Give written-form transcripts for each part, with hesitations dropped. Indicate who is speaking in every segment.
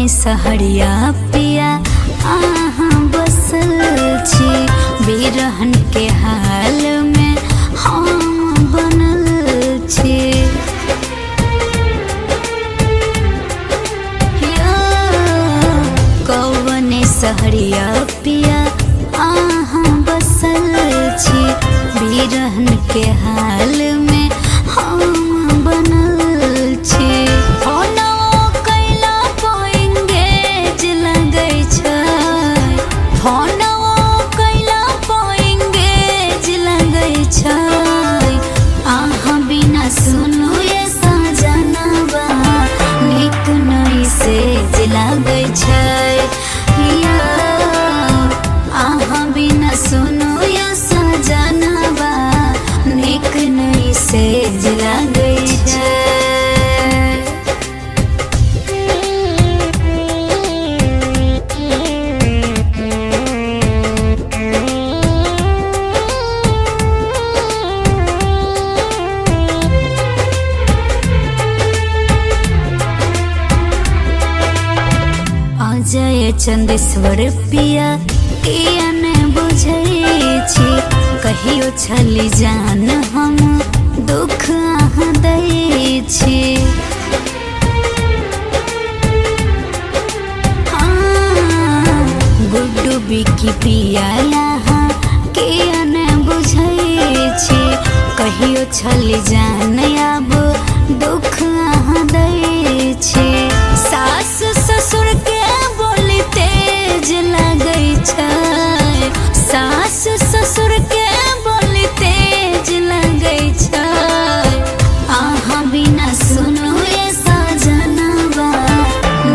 Speaker 1: सहरिया पिया आहाँ बसल छी, बिरहन के हाल में हम बनल छी। कहले चंदेश्वर पिया किया ने बुझे छी कहियो छली जान हम दुख आह दै छी गुड्डू बिकी पिया यहाँ किया ने बुझे छी कहियो छली जान अब दुख आह दै छी सास ससुर के बोली तेज लगै छै सास ससुर के बोली तेज लगै छै अहाँ बिना सुनो ये सजनवा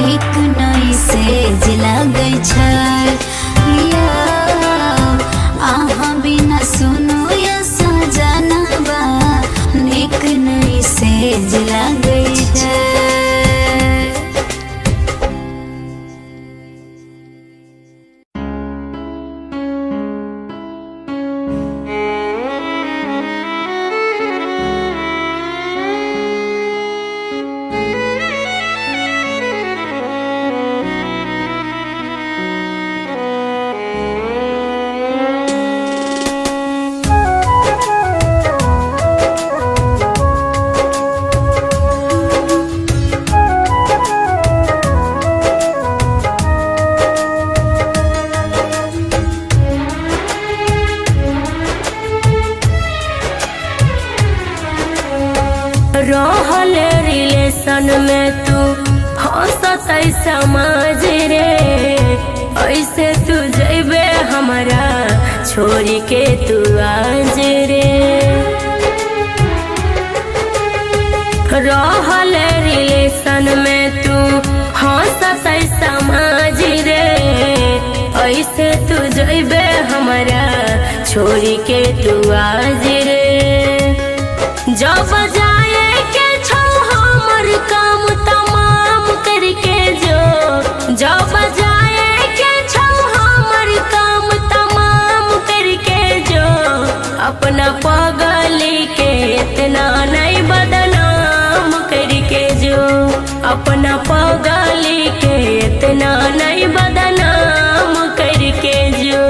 Speaker 1: नीक नहीं सेज लगै छै अहाँ बिना सुनो ये सजनवा नीक नहीं सेज लगै छै।
Speaker 2: रहल रिलेशन में तू हंसत समाज रे ऐसे तू जैबे हमारा छोड़ी के तू आज रे रहल रिलेशन में तू हंसत समाज रे ऐसे तू जैबे हमारा छोड़ी के तू आज रे जब जाए के छो हमर काम तमाम करके जो जब जाए के छो हमर काम तमाम करके जो अपना पगली के इतना नहीं बदनाम करके जो अपना पगली के इतना नहीं बदनाम करके जो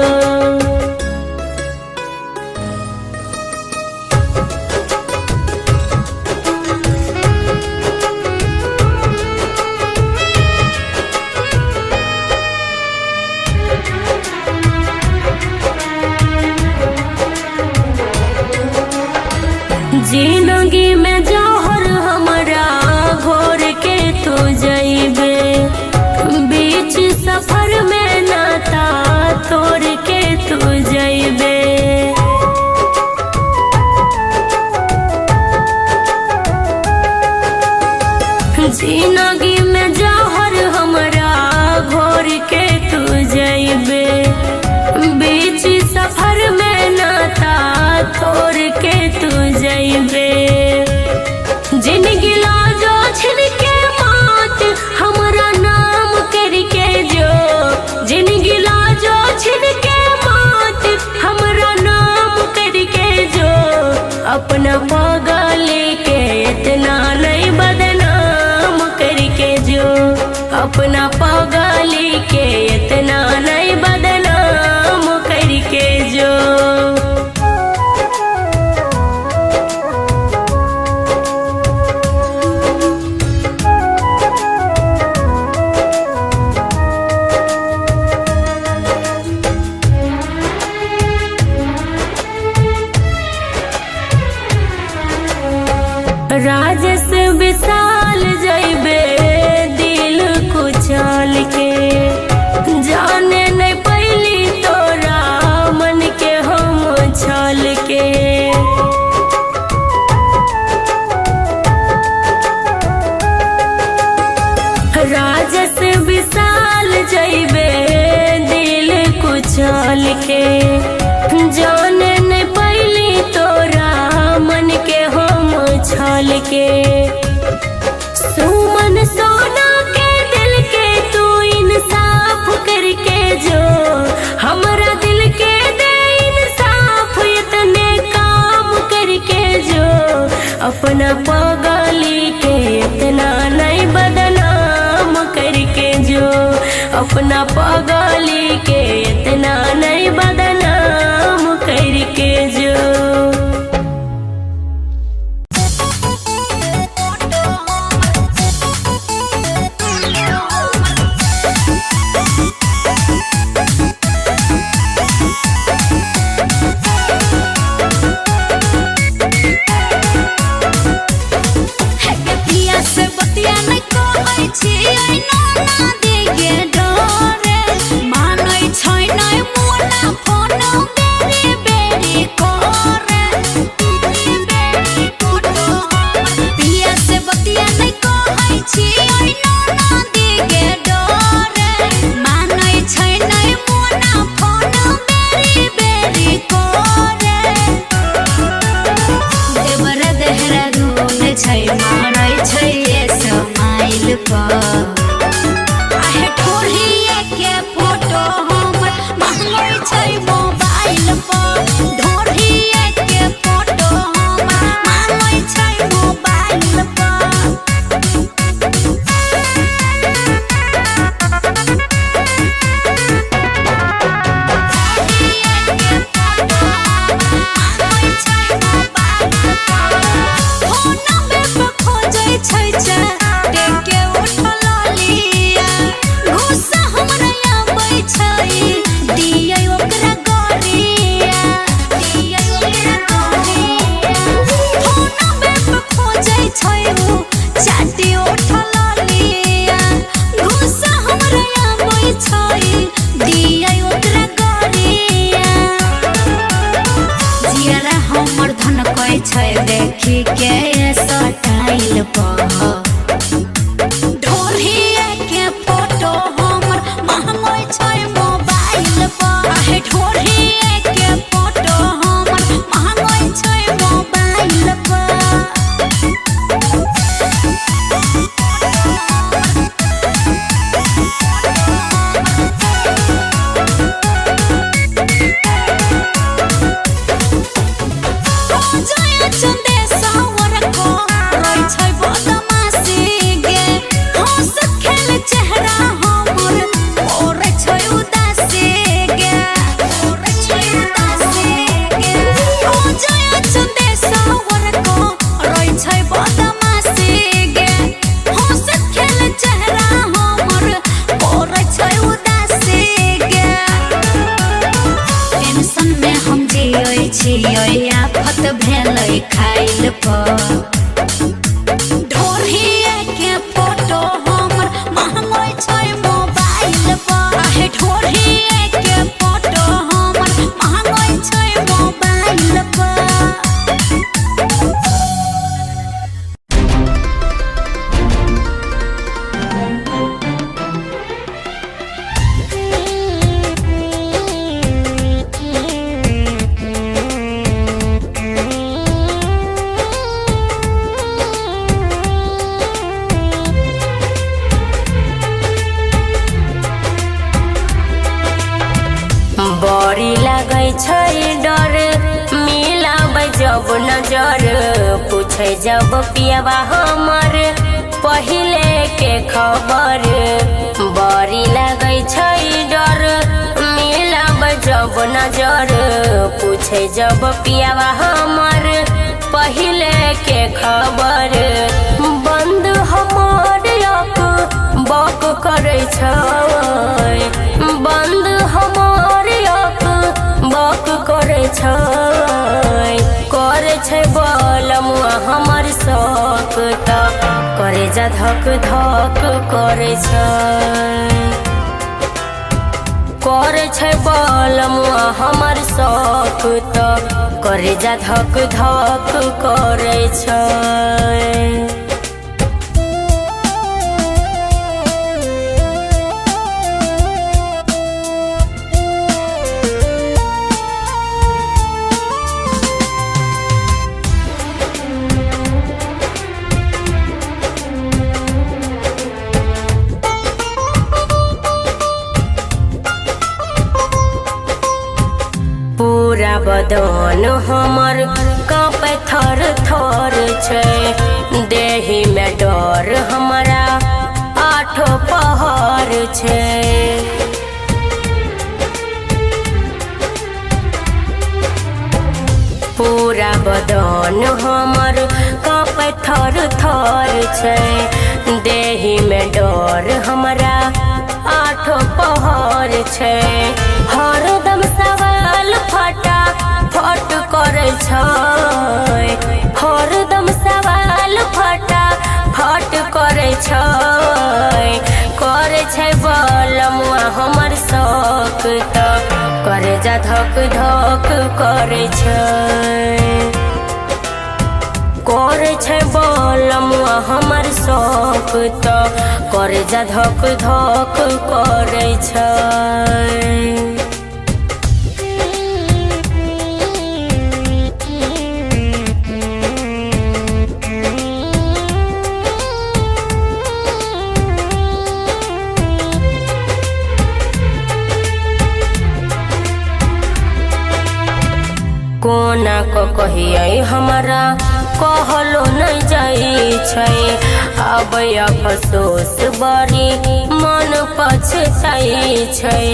Speaker 2: जिंदगी में जौहर हमारा घोर के तू जइबे बीच सफर में नाता तोड़ के तू जइबे जिंदगी में जौहर हमारा घोर के तू जइबे बीच सफर में नाता तोड़ के तू जइबे जिंदगी लाजो छिन के मात हमारा नाम करके जो जिंदगी लाजो छिन के मात हमारा नाम करके जो अपना पगली के इतना नहीं बदनाम करके जो अपना पगली के इतना नहीं बदनाम करके जो राजस विशाल जइबे दिल कुचल के जाने नहीं पहली तोरा मन के हम छल के राजस विशाल जइबे दिल कुचल के जाने नहीं पहली तोरा मन के हम छल के सुमन सोना के दिल के तू इंसाफ करके जो हमारा दिल के दे इंसाफ इतने काम करके जो अपना पगली के इतना नहीं बदनाम करके जो अपना पगली के इतना नहीं बदनाम करके जो।
Speaker 1: देखी के सटाइल ढोरिया के फोटो हमर महंगोई छै मोबाइल पर। आहे ढोरिया के फोटो हमर महंगोई छै मोबाइल पर। आफत भेलै खाइल पर। ढोरिया के फोटो हमर महंगोई छै मोबाइल पर। आहे ढोरिया के फोटो हमर महंगोई छै मोबाइल पर।
Speaker 2: बड़ी लगै छै डर मिलाबै जब नजर। पूछे जब पियबा हमर पहिले के खबर। बड़ी लगै छै डर मिलाबै जब नजर। पूछे जब पियबा हमर पहिले के खबर। बंद हमर अक बक करै छै। बंद हमर बक करे छै बलमुआ हमर शौक त करे जा धक धक करे छै बलमुआ हमर शौक त करे जा धक धक करे छै। बदन हमर कांपे थर थर छै। देही में डर हमरा आठो पहर छै। पूरा बदन हमर कांपे थर थर छै। देहि में डर हमरा आठो पहर छै। हरदम सवाल फटा फट करे छै। हरदम सवाल फटा फट करे छै। करे छै बलमुआ हमर शौक त करे जा धक धक करे छै। करे छै बलमुआ हमर शौक त करे जा धक धक करे छै। कोना को कहिए हमरा कहलो नहीं जाई छै। अब अफसोस बड़ी मन पछताई छै।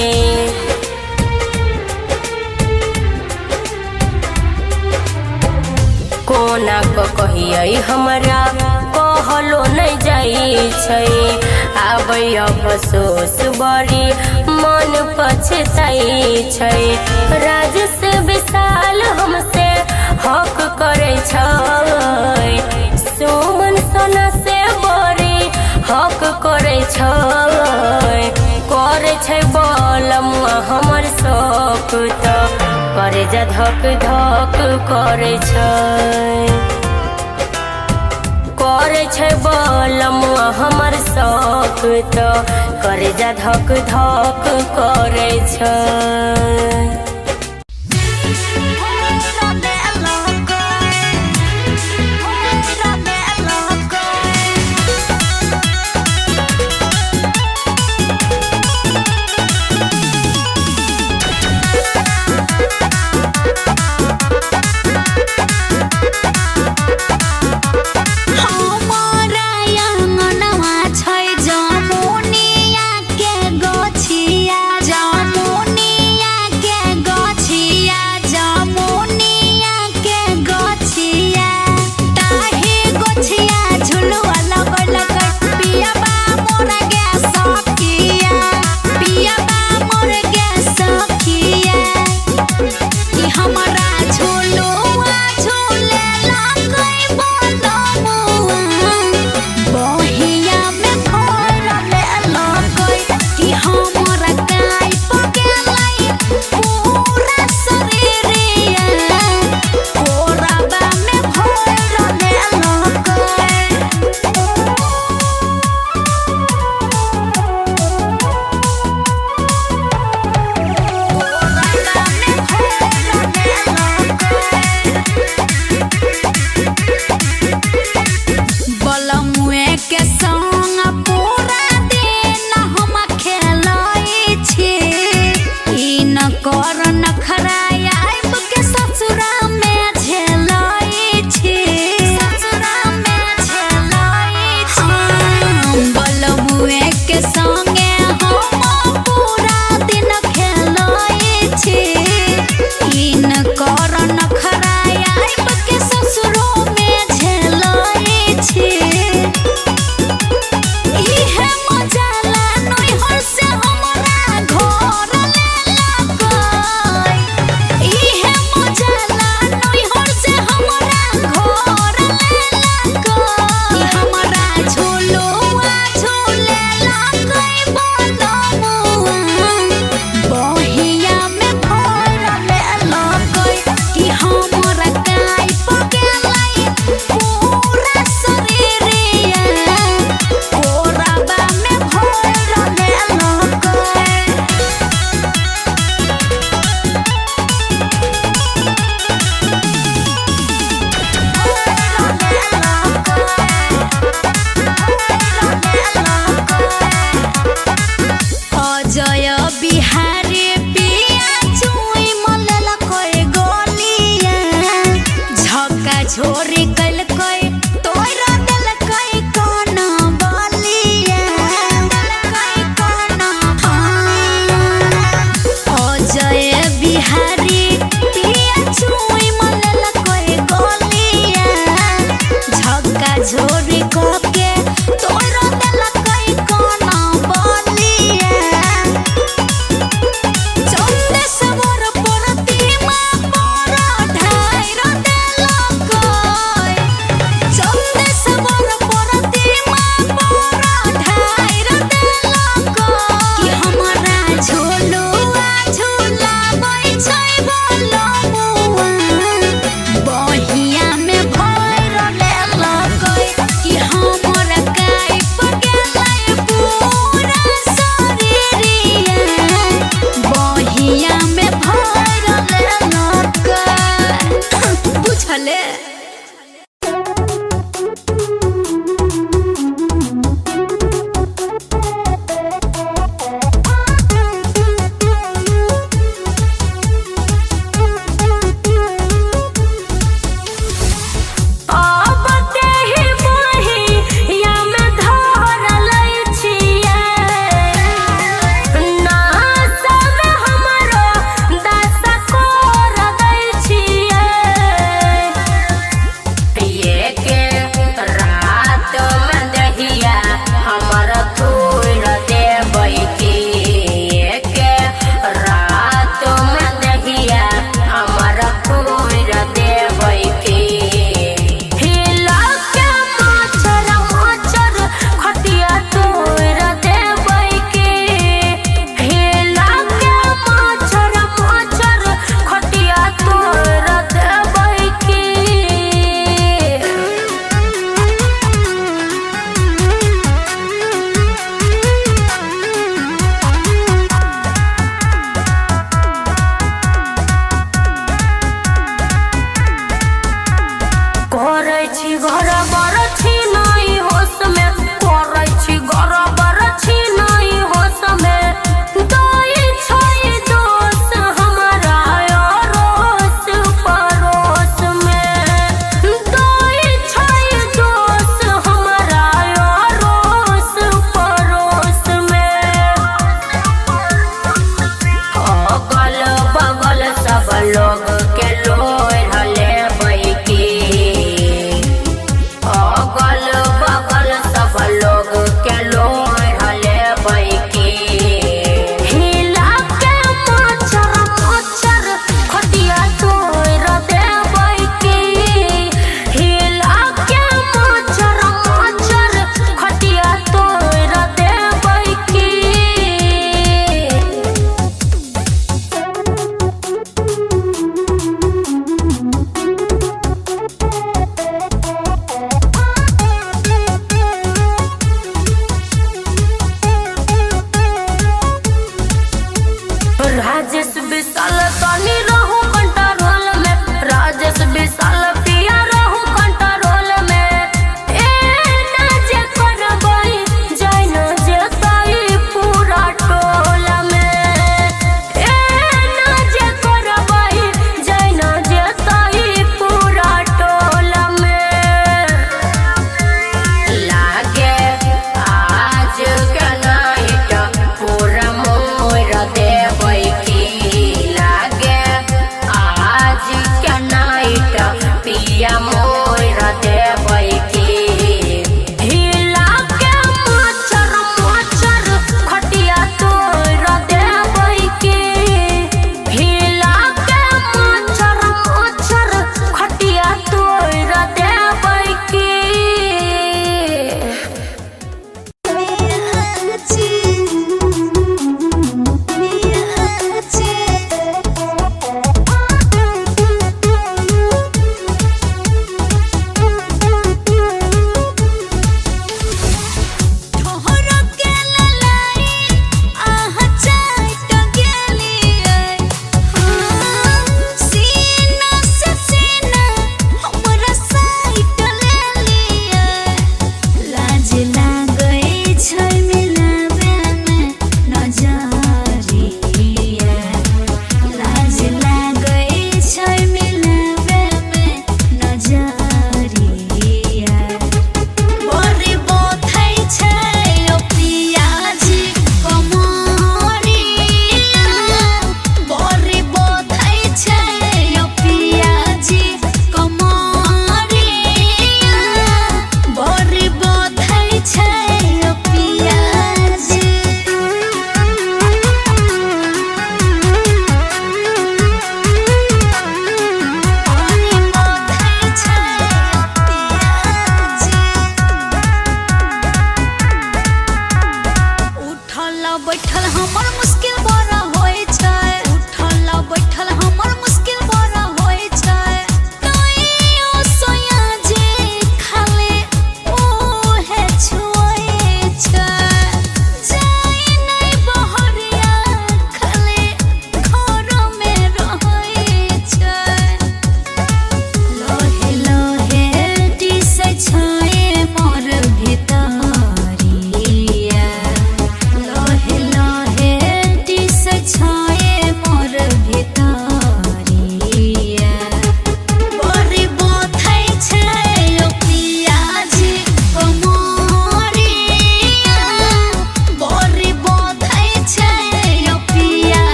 Speaker 2: कोना को कहिए हमरा कहलो नहीं जाई छै। अब अफसोस बड़ी मन पछताई छै। राज से विशाल हमसे हक करे छै। सुमन सोना से बड़ी हक करे छै। करे छै बलमुआ हमर शौक त करे जा धक धक करे छै। करे छै बलमुआ हमर शौक त करे जा धक धक करे छै।
Speaker 1: जमुनिया के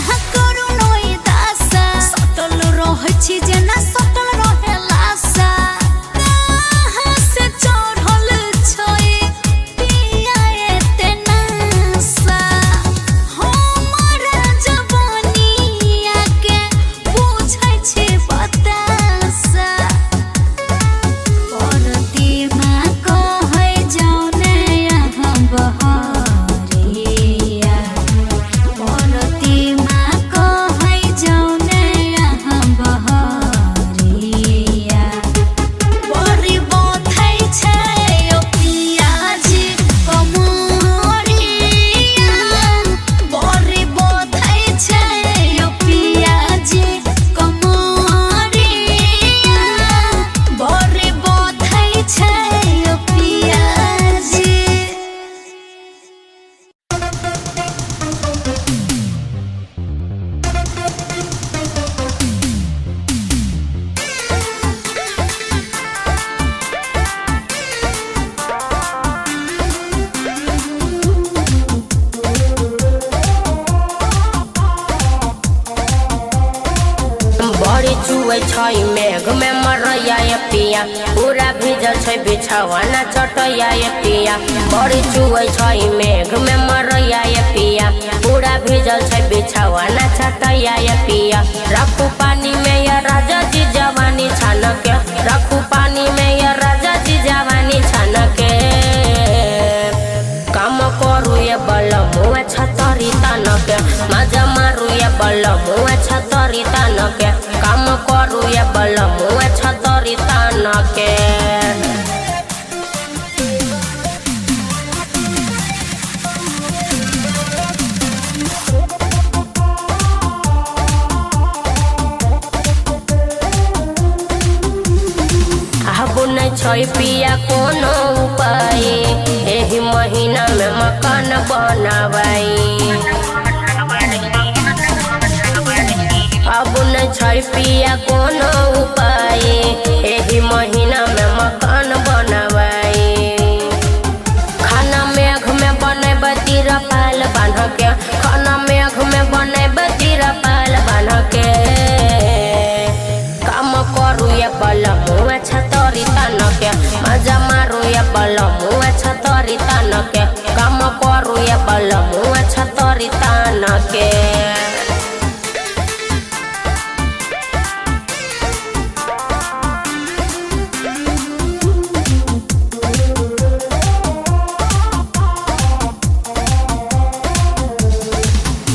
Speaker 1: करू नई दासा सटल रह छी जेना सटल रहेला सा कहाँ से चढ़ल छै पिया एते नासा हमर जवानिया के पूछै छै बतासा परतीमा कहै जाने यहाँ बहरिया परतीमा कहै जाने यहाँ बहरिया बड़ी बथै छै ओ पियाजी कमरिया बड़ी बथै छै ओ पियाजी कमरिया बड़ी बथै छै ओ पियाजी
Speaker 2: बड़ी चुए छै मेघ में मरैया ये पिया पूरा भीजल छै बिछावाना चटैया ये पिया बड़ी चुए छै मेघ में मरैया ये पिया पूरा भीजल छै बिछावाना चटैया ये पिया रखू पानी में या राजा जी जवानी छान के रखू पानी में या राजा जी जवानी छान के काम करू ये बलमुआ छतरी तान के मजा मारू ये बलमुआ छतरी तान के काम करू ये बलमुआ छतरी तान के आबू नहीं छै पिया कोनो उपाय एही महीना में मकान बनावाई अब नहीं छै पिया कोनो उपाय एही महीना में मकान बनावाई खाना मेघ में बनेब तिरपाल बान्ह के खाना मेघ में बनेब तिरपाल बान्ह के काम करू ये बलमुआ छतरी तान के मजा मारू ये बलमुआ छतरी तान के काम करू ये बलमुआ छतरी तान के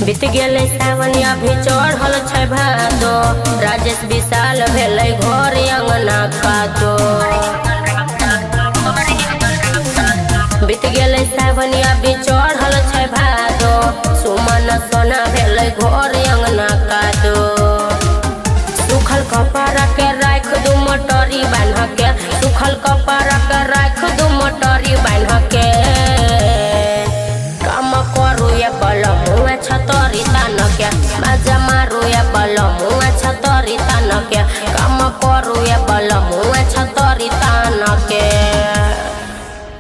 Speaker 2: बीत गेले सावन अभी चढ़ल छै भादो राजेश विशाल भेलै घर अंगना कादो बीत गेले सावन अभी चढ़ल छै